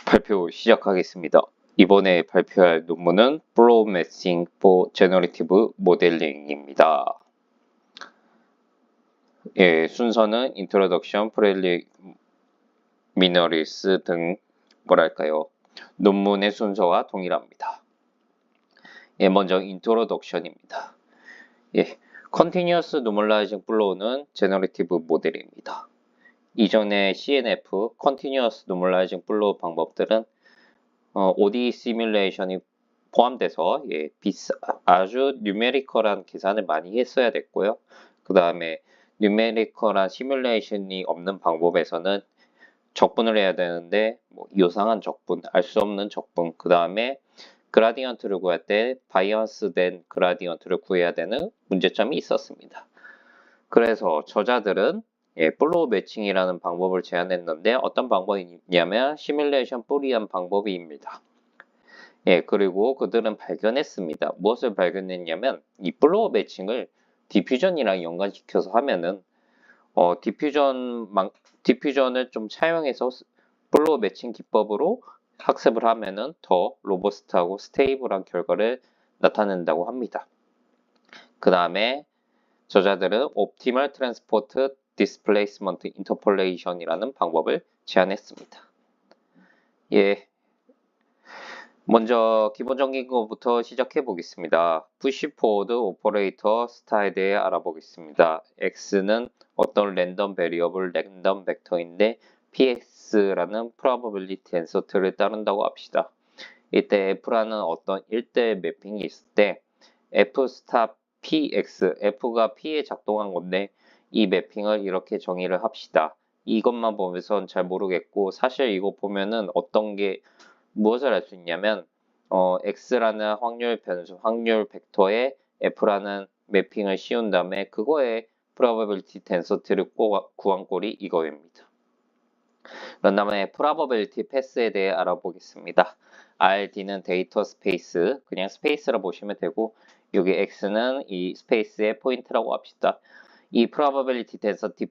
발표 시작하겠습니다. 이번에 발표할 논문은 Flow Matching for Generative Modeling입니다. 순서는 Introduction, Preliminaries 등 논문의 순서와 동일합니다. 먼저 Introduction입니다. Continuous Normalizing Flow는 Generative 모델입니다. 이전의 CNF, Continuous Normalizing Flow 방법들은 ODE 시뮬레이션이 포함돼서 아주 뉴메리컬한 계산을 많이 했어야 됐고요. 그 다음에 뉴메리컬한 시뮬레이션이 없는 방법에서는 적분을 해야 되는데 요상한 적분, 알 수 없는 적분, 그 다음에 그라디언트를 구할 때 바이어스 된 그라디언트를 구해야 되는 문제점이 있었습니다. 그래서 저자들은 플로우 매칭이라는 방법을 제안했는데 어떤 방법이냐면 시뮬레이션 뿌리한 방법입니다. 그리고 그들은 발견했습니다. 무엇을 발견했냐면 이 플로우 매칭을 디퓨전이랑 연관시켜서 하면은 디퓨전을 좀 차용해서 플로우 매칭 기법으로 학습을 하면은 더 로버스트하고 스테이블한 결과를 나타낸다고 합니다. 그 다음에 저자들은 Optimal Transport Displacement Interpolation이라는 방법을 제안했습니다. 먼저 기본적인 것부터 시작해 보겠습니다. Push Forward Operator 스타일에 대해 알아보겠습니다. X는 어떤 랜덤 베리어블 랜덤 벡터인데 PX라는 Probability Density를 따른다고 합시다. 이때 F라는 어떤 1대 매핑이 있을 때 F 스탑 PX, F가 P에 작동한 건데 이 매핑을 이렇게 정의를 합시다. 이것만 보면선 잘 모르겠고 사실 이거 보면은 어떤 게 무엇을 알 수 있냐면 X라는 확률 변수, 확률 벡터에 F라는 매핑을 씌운 다음에 그거에 probability density를 구한 꼴이 이거입니다. 그런 다음에 probability path에 대해 알아보겠습니다. RD는 데이터 스페이스, 그냥 스페이스라 보시면 되고 여기 X는 이 스페이스의 포인트라고 합시다. 이 probability density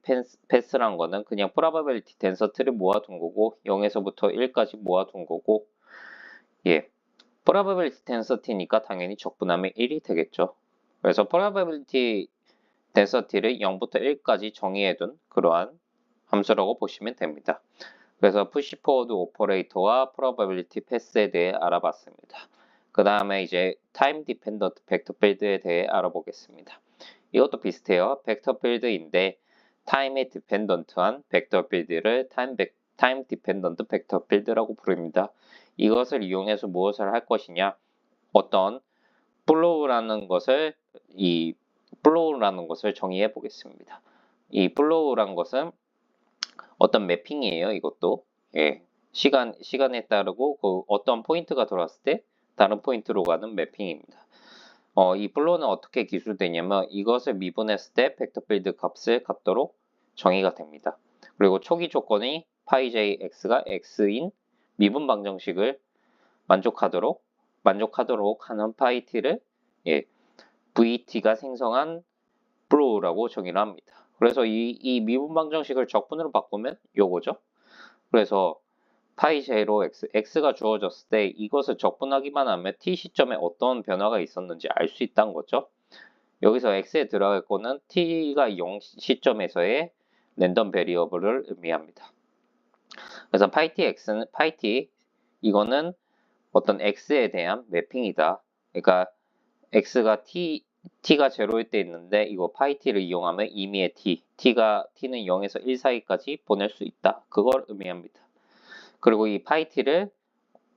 path란 거는 그냥 probability density를 모아둔 거고 0에서부터 1까지 모아둔 거고 probability density니까 당연히 적분하면 1이 되겠죠. 그래서 probability density를 0부터 1까지 정의해둔 그러한 함수라고 보시면 됩니다. 그래서 push forward operator와 probability path에 대해 알아봤습니다. 그 다음에 이제 time dependent vector field에 대해 알아보겠습니다. 이것도 비슷해요. 벡터 필드인데 타임에 디펜던트한 벡터 필드를 타임 디펜던트 벡터 필드라고 부릅니다. 이것을 이용해서 무엇을 할 것이냐? 어떤 플로우라는 것을 정의해 보겠습니다. 이 플로우라는 것은 어떤 매핑이에요. 이것도 시간에 따르고 그 어떤 포인트가 들어왔을 때 다른 포인트로 가는 매핑입니다. 이 플로우는 어떻게 기술되냐면 이것을 미분했을 때 벡터 필드 값을 갖도록 정의가 됩니다. 그리고 초기 조건이 πjx가 x인 미분 방정식을 만족하도록 하는 파이t를 vt가 생성한 플로우라고 정의를 합니다. 그래서 이 미분 방정식을 적분으로 바꾸면 요거죠. 그래서 파이0 x가 주어졌을 때 이것을 적분하기만 하면 t 시점에 어떤 변화가 있었는지 알 수 있다는 거죠. 여기서 x에 들어갈 거는 t가 0 시점에서의 랜덤 베리어블을 의미합니다. 그래서 파이t 이거는 어떤 x에 대한 매핑이다. 그러니까 x가 t가 0일 때 있는데 이거 파이t를 이용하면 임의의 t는 0에서 1 사이까지 보낼 수 있다. 그걸 의미합니다. 그리고 이 파이t를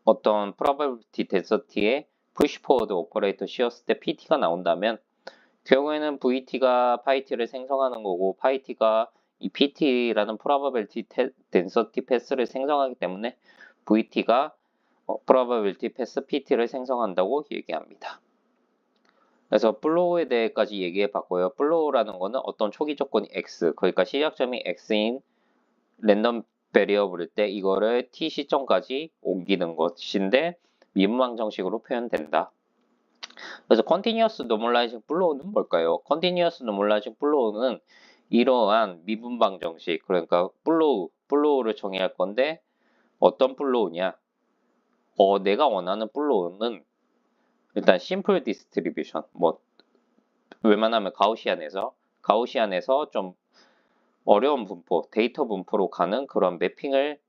어떤 probability density에 push forward operator 씌웠을 때 pt가 나온다면 결국에는 vt가 파이t를 생성하는 거고 파이t가 이 pt라는 probability density path를 생성하기 때문에 vt가 probability path pt를 생성한다고 얘기합니다. 그래서 플로우에 대해까지 얘기해 봤고요. 플로우라는 거는 어떤 초기 조건이 x, 그러니까 시작점이 x인 랜덤 베리어블일 때 이거를 t 시점까지 옮기는 것인데 미분 방정식으로 표현된다. 그래서 Continuous Normalizing Flow는 뭘까요? Continuous Normalizing Flow는 이러한 미분 방정식, 그러니까 플로우를 정의할 건데 어떤 플로우냐? 내가 원하는 플로우는 일단 심플 디스트리뷰션, 뭐 웬만하면 가우시안에서 좀 어려운 분포, 데이터 분포로 가는 그런 매핑을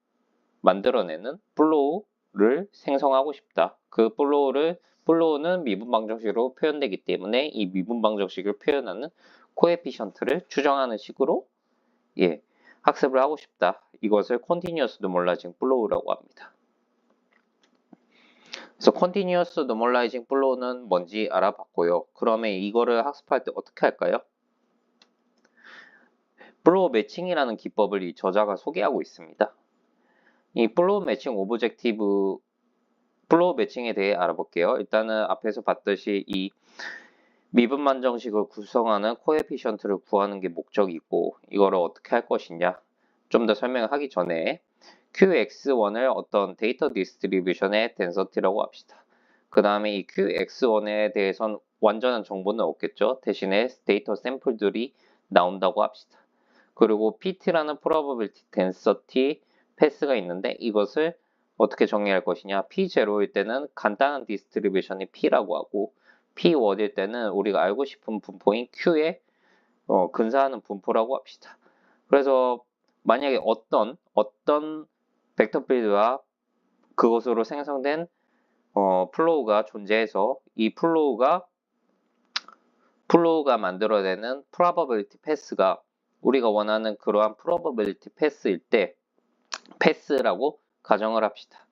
만들어내는 플로우를 생성하고 싶다. 그 플로우는 미분 방정식으로 표현되기 때문에 이 미분 방정식을 표현하는 코에피션트를 추정하는 식으로 학습을 하고 싶다. 이것을 Continuous Normalizing Flow라고 합니다. 그래서 Continuous Normalizing Flow는 뭔지 알아봤고요. 그러면 이거를 학습할 때 어떻게 할까요? 플로우 매칭이라는 기법을 이 저자가 소개하고 있습니다. 이 플로우 매칭 오브젝티브, 플로우 매칭에 대해 알아볼게요. 일단은 앞에서 봤듯이 이 미분 방정식을 구성하는 코에피션트를 구하는 게 목적이고, 이거를 어떻게 할 것이냐 좀 더 설명하기 전에 QX1을 어떤 데이터 디스트리뷰션의 덴서티라고 합시다. 그 다음에 이 QX1에 대해선 완전한 정보는 없겠죠. 대신에 데이터 샘플들이 나온다고 합시다. 그리고 PT라는 probability density 패스가 있는데 이것을 어떻게 정의할 것이냐. P0일 때는 간단한 디스트리뷰션이 P라고 하고 P1일 때는 우리가 알고 싶은 분포인 Q에 근사하는 분포라고 합시다. 그래서 만약에 어떤 벡터 필드와 그것으로 생성된 플로우가 존재해서 이 플로우가 만들어내는 probability 패스가 우리가 원하는 그러한 probability 패스일 때 패스라고 가정을 합시다.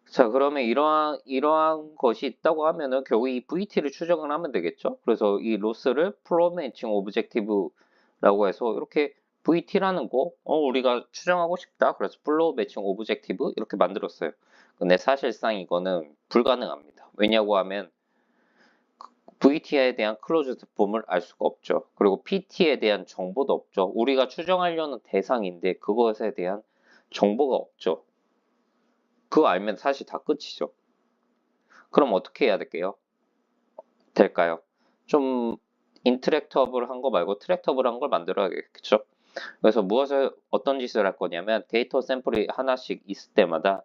자, 그러면 이러한 것이 있다고 하면은 결국 이 VT를 추정을 하면 되겠죠. 그래서 이 로스를 플로우 매칭 오브젝티브라고 해서 이렇게 VT라는 거 우리가 추정하고 싶다. 그래서 플로우 매칭 오브젝티브 이렇게 만들었어요. 근데 사실상 이거는 불가능합니다. 왜냐고 하면 VT에 대한 클로즈드 폼을 알 수가 없죠. 그리고 PT에 대한 정보도 없죠. 우리가 추정하려는 대상인데 그것에 대한 정보가 없죠. 그거 알면 사실 다 끝이죠. 그럼 어떻게 해야 될까요? 좀 인터랙터블한 거 말고 트랙터블한 걸 만들어야겠죠. 그래서 어떤 짓을 할 거냐면 데이터 샘플이 하나씩 있을 때마다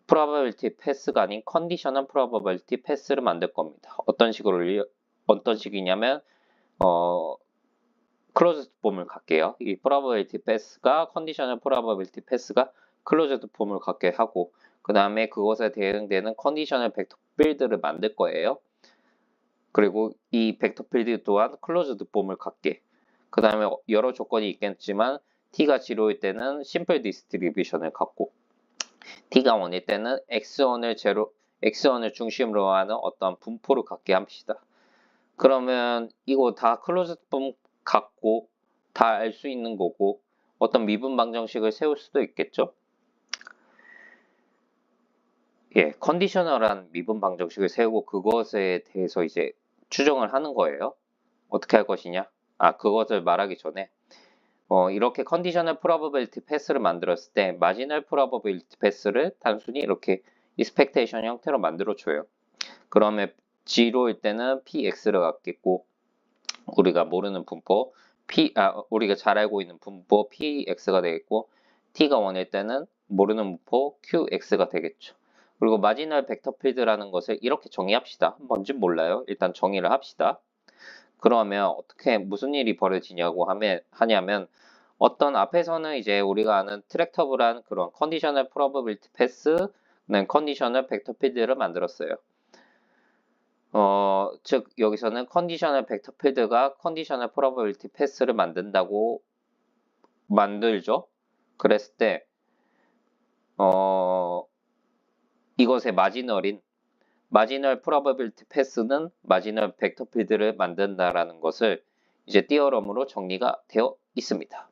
probability 패스가 아닌 conditional probability 패스를 만들 겁니다. 어떤 식이냐면 closed 폼을 갖게요. 이 probability 패스가 conditional probability 패스가 closed 폼을 갖게 하고 그 다음에 그것에 대응되는 conditional 벡터 필드를 만들 거예요. 그리고 이 벡터 필드 또한 closed 폼을 갖게. 그 다음에 여러 조건이 있겠지만 t가 0일 때는 simple distribution을 갖고 t가 1일 때는 x1을 중심으로 하는 어떤 분포를 갖게 합시다. 그러면 이거 다 closed 폼 갖고 다 알 수 있는 거고 어떤 미분 방정식을 세울 수도 있겠죠. 컨디셔널한 미분 방정식을 세우고 그것에 대해서 이제 추정을 하는 거예요. 어떻게 할 것이냐? 그것을 말하기 전에 이렇게 컨디셔널 프로버빌리티 패스를 만들었을 때 마지널 프로버빌리티 패스를 단순히 이렇게 익스펙테이션 형태로 만들어 줘요. 그러면 0일 때는 px를 갖겠고 우리가 모르는 분포 우리가 잘 알고 있는 분포 px가 되겠고 t가 1일 때는 모르는 분포 qx가 되겠죠. 그리고 마지널 벡터 필드라는 것을 이렇게 정의합시다. 뭔지 몰라요. 일단 정의를 합시다. 그러면 무슨 일이 벌어지냐고 하냐면 어떤 앞에서는 이제 우리가 아는 트랙터블한 그런 컨디셔널 프로버빌리티 패스는 컨디셔널 벡터 필드를 만들었어요. 즉 여기서는 컨디셔널 벡터 필드가 컨디셔널 프로버빌리티 패스를 만들죠. 그랬을 때 이것의 마지널 프로버빌리티 패스는 마지널 벡터 필드를 만든다라는 것을 이제 띠어럼으로 정리가 되어 있습니다.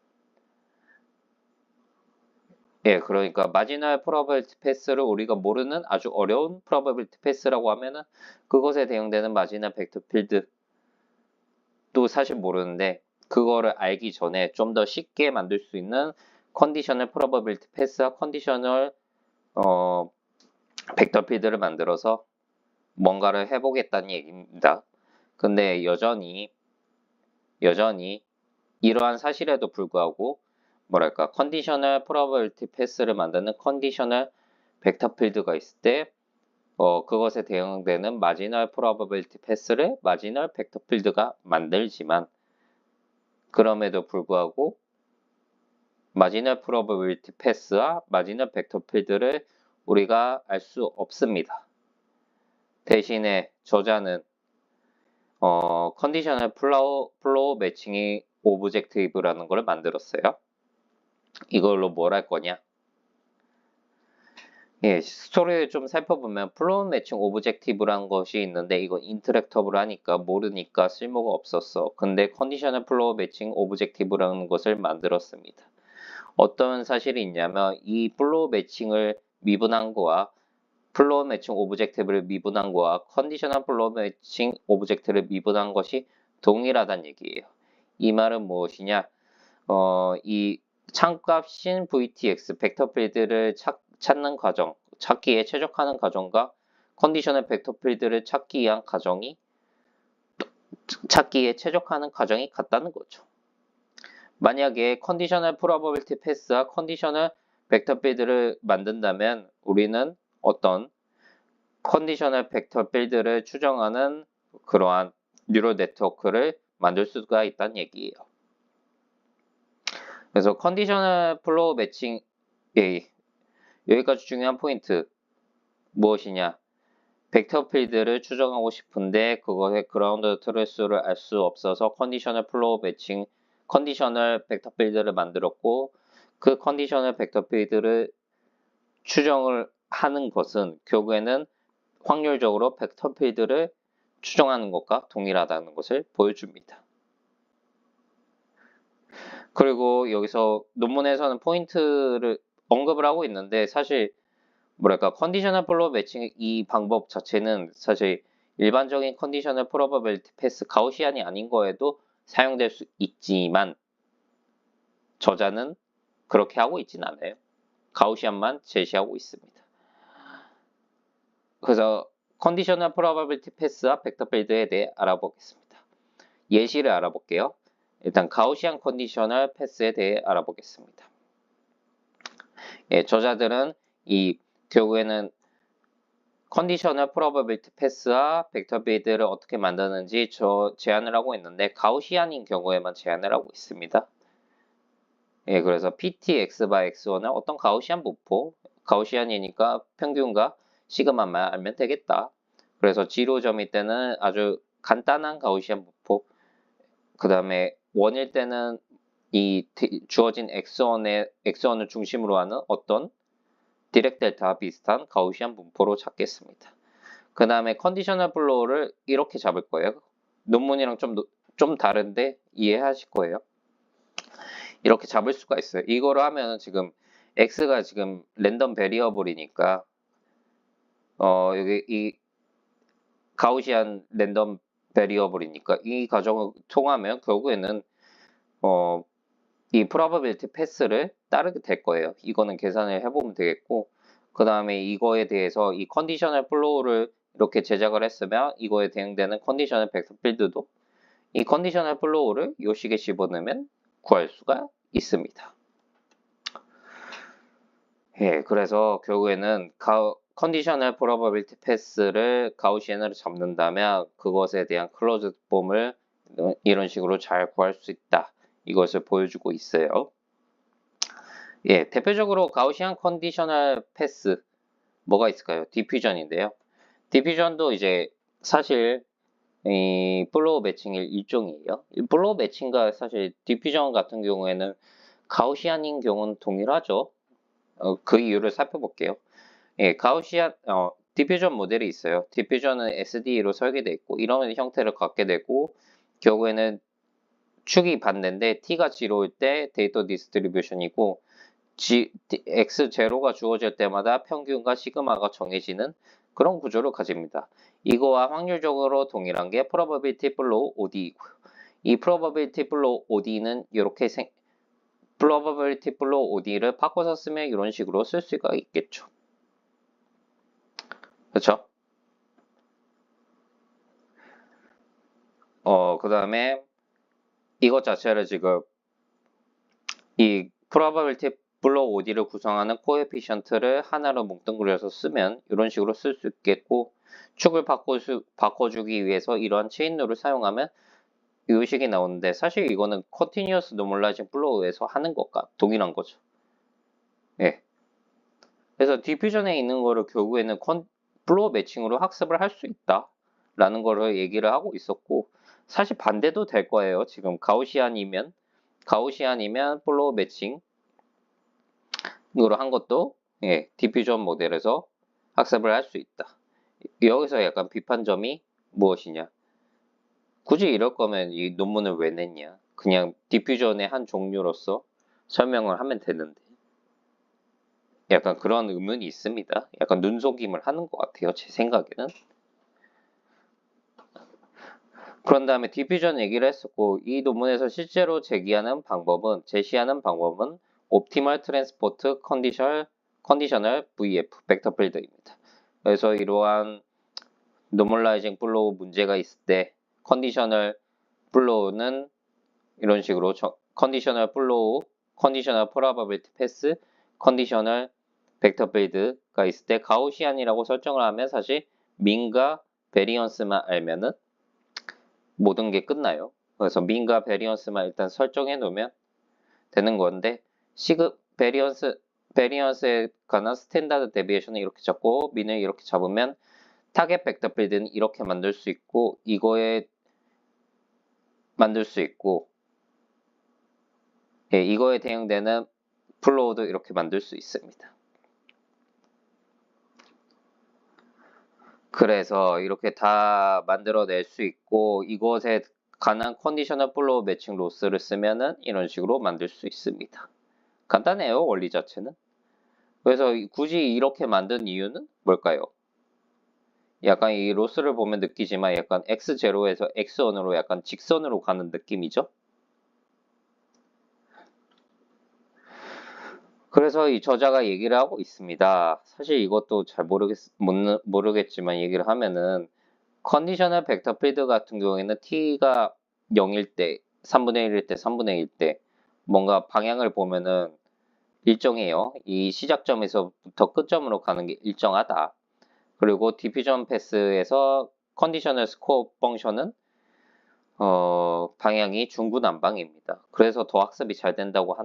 그러니까 마지널 프로버빌리티 패스를 우리가 모르는 아주 어려운 프로버빌리티 패스라고 하면은 그것에 대응되는 마지널 벡터 필드도 사실 모르는데 그거를 알기 전에 좀 더 쉽게 만들 수 있는 컨디셔널 프로버빌리티 패스와 컨디셔널 벡터 필드를 만들어서 뭔가를 해보겠다는 얘기입니다. 근데 여전히 이러한 사실에도 불구하고 컨디셔널 프로버빌리티 패스를 만드는 컨디셔널 벡터 필드가 있을 때 그것에 대응되는 마지널 프로버빌티 패스를 마지널 벡터 필드가 만들지만 그럼에도 불구하고 마지널 프로버빌티 패스와 마지널 벡터 필드를 우리가 알 수 없습니다. 대신에 저자는 컨디셔널 플로우 매칭이 오브젝티브라는 걸 만들었어요. 이걸로 뭘 할 거냐? 예, 스토리를 좀 살펴보면 플로우 매칭 오브젝티브라는 것이 있는데 이건 인터랙터블 하니까 모르니까 쓸모가 없었어. 근데 컨디셔널 플로우 매칭 오브젝티브라는 것을 만들었습니다. 어떤 사실이 있냐면 이 플로우 매칭을 미분한 거와 플로우 매칭 오브젝티브를 미분한 거와 컨디셔널 플로우 매칭 오브젝트를 미분한 것이 동일하다는 얘기예요. 이 말은 무엇이냐? 이 참값인 VTX 벡터 필드를 찾는 과정, 찾기에 최적화하는 과정과 컨디셔널 벡터 필드를 찾기 위한 과정이 찾기에 최적화하는 과정이 같다는 거죠. 만약에 컨디셔널 프로버빌티 패스와 컨디셔널 벡터 필드를 만든다면 우리는 어떤 컨디셔널 벡터 필드를 추정하는 그러한 뉴럴 네트워크를 만들 수가 있다는 얘기예요. 그래서 컨디셔널 플로우 매칭 여기까지 중요한 포인트 무엇이냐? 벡터 필드를 추정하고 싶은데 그것의 그라운드 트루스를 알 수 없어서 컨디셔널 플로우 매칭 컨디셔널 벡터 필드를 만들었고 그 컨디셔널 벡터 필드를 추정을 하는 것은 결국에는 확률적으로 벡터 필드를 추정하는 것과 동일하다는 것을 보여줍니다. 그리고 여기서 논문에서는 포인트를 언급을 하고 있는데 사실 뭐랄까 컨디셔널 플로우 매칭 이 방법 자체는 사실 일반적인 컨디셔널 프로버빌티 패스 가우시안이 아닌 거에도 사용될 수 있지만 저자는 그렇게 하고 있진 않아요. 가우시안만 제시하고 있습니다. 그래서 컨디셔널 프로버빌티 패스와 벡터 필드에 대해 알아보겠습니다. 예시를 알아볼게요. 일단 가우시안 컨디셔널 패스에 대해 알아보겠습니다. 예, 저자들은 이 결국에는 컨디셔널 프로버빌티 패스와 벡터 필드를 어떻게 만드는지 제안을 하고 있는데 가우시안인 경우에만 제안을 하고 있습니다. 예, 그래서 PTX by X1은 어떤 가우시안 분포, 가우시안이니까 평균과 시그마만 알면 되겠다. 그래서 0점일 때는 아주 간단한 가우시안 분포, 그 다음에 1일 때는 이 주어진 X1을 중심으로 하는 어떤 디렉 델타와 비슷한 가우시안 분포로 잡겠습니다. 그 다음에 컨디셔널 플로우를 이렇게 잡을 거예요. 논문이랑 좀 다른데 이해하실 거예요. 이렇게 잡을 수가 있어요. 이거를 하면 지금 X가 지금 랜덤 베리어블이니까 여기 이 가우시안 랜덤 베리어블이니까 이 과정을 통하면 결국에는 이 프로버빌티 패스를 따르게 될 거예요. 이거는 계산을 해보면 되겠고 그 다음에 이거에 대해서 이 컨디셔널 플로우를 이렇게 제작을 했으면 이거에 대응되는 컨디셔널 벡터 필드도 이 컨디셔널 플로우를 요 식에 집어넣으면 구할 수가 있습니다. 예, 그래서 결국에는 컨디셔널 프로버빌티 패스를 가우시안으로 잡는다면 그것에 대한 클로즈 폼을 이런 식으로 잘 구할 수 있다. 이것을 보여주고 있어요. 예, 대표적으로 가우시안 컨디셔널 패스 뭐가 있을까요? 디퓨전인데요. 디퓨전도 이제 사실 이 플로우 매칭의 일종이에요. 플로우 매칭과 사실 디퓨전 같은 경우에는 가우시안인 경우는 동일하죠. 그 이유를 살펴볼게요. 예, 가우시안 디퓨전 모델이 있어요. 디퓨전은 SD로 설계되어 있고 이런 형태를 갖게 되고 결국에는 축이 반대인데 t가 0일 때 데이터 디스트리뷰션이고 x0가 주어질 때마다 평균과 시그마가 정해지는 그런 구조를 가집니다. 이거와 확률적으로 동일한 게 probability flow OD이고요. 이 probability flow OD는 이렇게 probability flow OD를 바꿔서 쓰면 이런 식으로 쓸 수가 있겠죠. 그렇죠? 그 다음에 이것 자체를 지금 이 probability 블록 OD를 구성하는 코에피션트를 하나로 뭉뚱그려서 쓰면 이런 식으로 쓸 수 있겠고, 축을 바꿔주기 위해서 이러한 체인룰을 사용하면 이 식이 나오는데, 사실 이거는 컨티뉴어스 노멀라이징 플로우에서 하는 것과 동일한 거죠. 예. 그래서 디퓨전에 있는 거를 결국에는 플로우 매칭으로 학습을 할 수 있다 라는 거를 얘기를 하고 있었고, 사실 반대도 될 거예요. 지금 가우시안이면 플로우 매칭으로 한 것도 디퓨전 모델에서 학습을 할 수 있다. 여기서 약간 비판점이 무엇이냐, 굳이 이럴 거면 이 논문을 왜 냈냐, 그냥 디퓨전의 한 종류로서 설명을 하면 되는데, 약간 그런 의문이 있습니다. 약간 눈속임을 하는 것 같아요, 제 생각에는. 그런 다음에 디퓨전 얘기를 했었고, 이 논문에서 실제로 제시하는 방법은 옵티멀 트랜스포트 컨디셔널 VF 벡터 필드입니다. 그래서 이러한 노멀라이징 플로우 문제가 있을 때 컨디셔널 플로우는 이런 식으로 컨디셔널 플로우, 컨디셔널 프로바빌리티 패스, 컨디셔널 벡터 필드가 있을 때 가우시안이라고 설정을 하면 사실 민과 베리언스만 알면은 모든 게 끝나요. 그래서 민과 베리언스만 일단 설정해 놓으면 되는 건데, 베리언스에 관한 스탠다드 데비에이션을 이렇게 잡고 민을 이렇게 잡으면 타겟 벡터 필드는 이렇게 만들 수 있고, 이거에 대응되는 플로우도 이렇게 만들 수 있습니다. 그래서 이렇게 다 만들어낼 수 있고, 이것에 관한 컨디셔널 플로우 매칭 로스를 쓰면은 이런 식으로 만들 수 있습니다. 간단해요, 원리 자체는. 그래서 굳이 이렇게 만든 이유는 뭘까요? 약간 이 로스를 보면 느끼지만 약간 x0에서 x1으로 약간 직선으로 가는 느낌이죠. 그래서 이 저자가 얘기를 하고 있습니다. 사실 이것도 잘 모르겠지만 얘기를 하면은 컨디셔널 벡터 필드 같은 경우에는 t가 0일 때, 3분의 1일 때, 3분의 1일 때 뭔가 방향을 보면은 일정해요. 이 시작점에서부터 끝점으로 가는 게 일정하다. 그리고 디퓨전 패스에서 컨디셔널 스코어 펑션은 방향이 중구난방입니다. 그래서 더 학습이 잘 된다고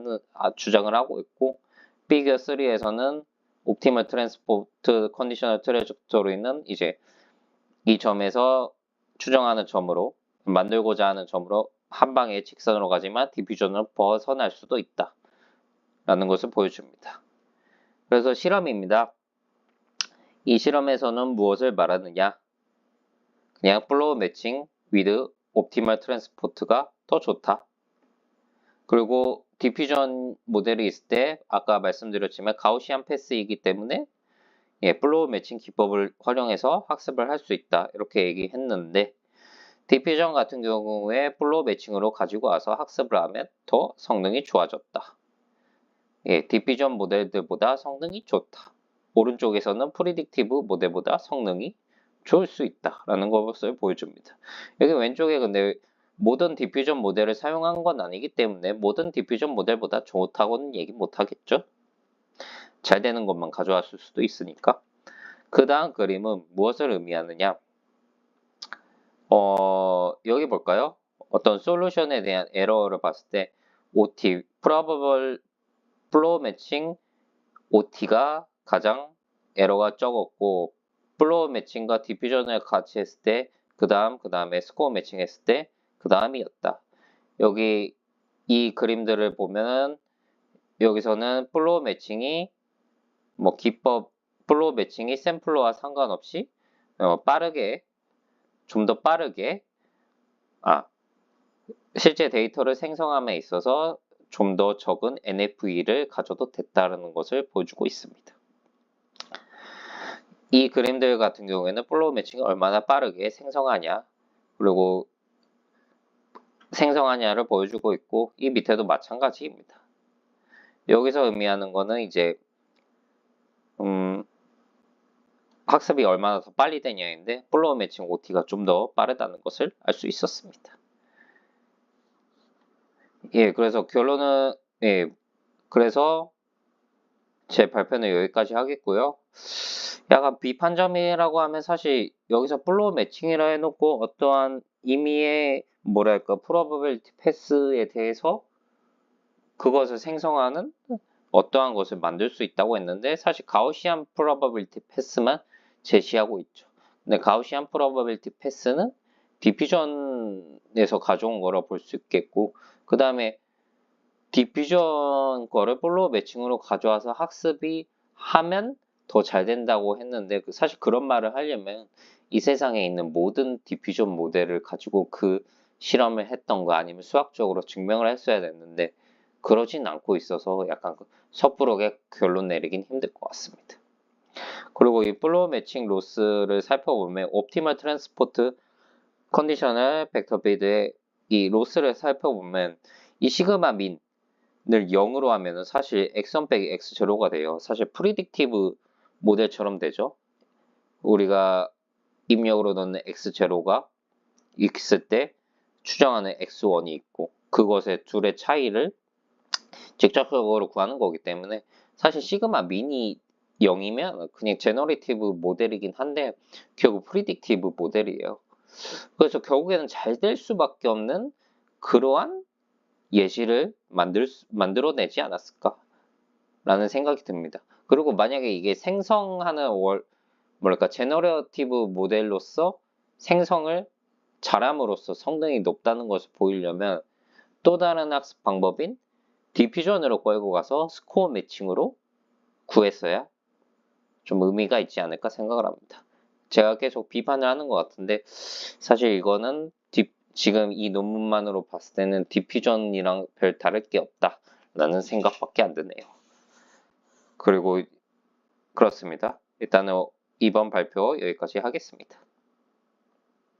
주장을 하고 있고, 피겨 3에서는 옵티멀 트랜스포트 컨디셔널 트레젝토리는 이제 이 점에서 추정하는 점으로, 만들고자 하는 점으로 한 방에 직선으로 가지만 디퓨전을 벗어날 수도 있다 라는 것을 보여줍니다. 그래서 실험입니다. 이 실험에서는 무엇을 말하느냐, 그냥 플로우 매칭 with 옵티멀 트랜스포트가 더 좋다. 그리고 디퓨전 모델이 있을 때 아까 말씀드렸지만 가우시안 패스이기 때문에 플로우 매칭 기법을 활용해서 학습을 할 수 있다, 이렇게 얘기했는데, 디퓨전 같은 경우에 플로우 매칭으로 가지고 와서 학습을 하면 더 성능이 좋아졌다. 디퓨전 모델들보다 성능이 좋다. 오른쪽에서는 프리딕티브 모델보다 성능이 좋을 수 있다라는 것을 보여줍니다. 여기 왼쪽에 근데 모든 디퓨전 모델을 사용한 건 아니기 때문에 모든 디퓨전 모델보다 좋다고는 얘기 못 하겠죠. 잘 되는 것만 가져왔을 수도 있으니까. 그 다음 그림은 무엇을 의미하느냐, 여기 볼까요? 어떤 솔루션에 대한 에러를 봤을 때 OT, Probable Flow Matching OT가 가장 에러가 적었고, 플로우 매칭과 디퓨전을 같이 했을 때 그 다음에 스코어 매칭 했을 때 그 다음이었다. 여기 이 그림들을 보면은 여기서는 플로우 매칭이 플로우 매칭이 샘플러와 상관없이 좀 더 빠르게 실제 데이터를 생성함에 있어서 좀 더 적은 NFE를 가져도 됐다는 것을 보여주고 있습니다. 이 그림들 같은 경우에는 플로우 매칭이 얼마나 빠르게 생성하냐, 그리고 생성하냐를 보여주고 있고, 이 밑에도 마찬가지입니다. 여기서 의미하는 거는 이제 학습이 얼마나 더 빨리 되냐인데, 플로우 매칭 OT가 좀 더 빠르다는 것을 알 수 있었습니다. 그래서 결론은 그래서 제 발표는 여기까지 하겠고요. 약간 비판점이라고 하면 사실 여기서 플로우 매칭이라 해놓고 어떠한 의미의 뭐랄까 프로버빌리티 패스에 대해서 그것을 생성하는 어떠한 것을 만들 수 있다고 했는데 사실 가우시안 프로버빌리티 패스만 제시하고 있죠. 근데 가우시안 프로버빌리티 패스는 디퓨전에서 가져온 거라 볼 수 있겠고 그 다음에 디퓨전 거를 플로우 매칭으로 가져와서 학습이 하면 더 잘 된다고 했는데 사실 그런 말을 하려면 이 세상에 있는 모든 디퓨전 모델을 가지고 그 실험을 했던 거 아니면 수학적으로 증명을 했어야 됐는데 그러진 않고 있어서 약간 섣부르게 결론 내리긴 힘들 것 같습니다. 그리고 이 플로우 매칭 로스를 살펴보면 옵티멀 트랜스포트 컨디셔널 벡터 비드의 이 로스를 살펴보면 이 시그마 민을 0으로 하면은 사실 x1 빼기 x0가 돼요. 사실 프리딕티브 모델처럼 되죠. 우리가 입력으로 넣는 x0가 있을 때 추정하는 x1이 있고 그것의 둘의 차이를 직접적으로 구하는 거기 때문에 사실 시그마 민이 0이면 그냥 제너레이티브 모델이긴 한데 결국 프리딕티브 모델이에요. 그래서 결국에는 잘 될 수밖에 없는 그러한 예시를 만들어내지 않았을까? 라는 생각이 듭니다. 그리고 만약에 이게 생성하는 뭐랄까, 제너레이티브 모델로서 생성을 잘함으로써 성능이 높다는 것을 보이려면 또 다른 학습 방법인 디퓨전으로 끌고 가서 스코어 매칭으로 구했어야 좀 의미가 있지 않을까 생각을 합니다. 제가 계속 비판을 하는 것 같은데 사실 이거는 지금 이 논문만으로 봤을 때는 디퓨전이랑 별 다를 게 없다라는 생각밖에 안 드네요. 그리고 그렇습니다. 일단은 이번 발표 여기까지 하겠습니다.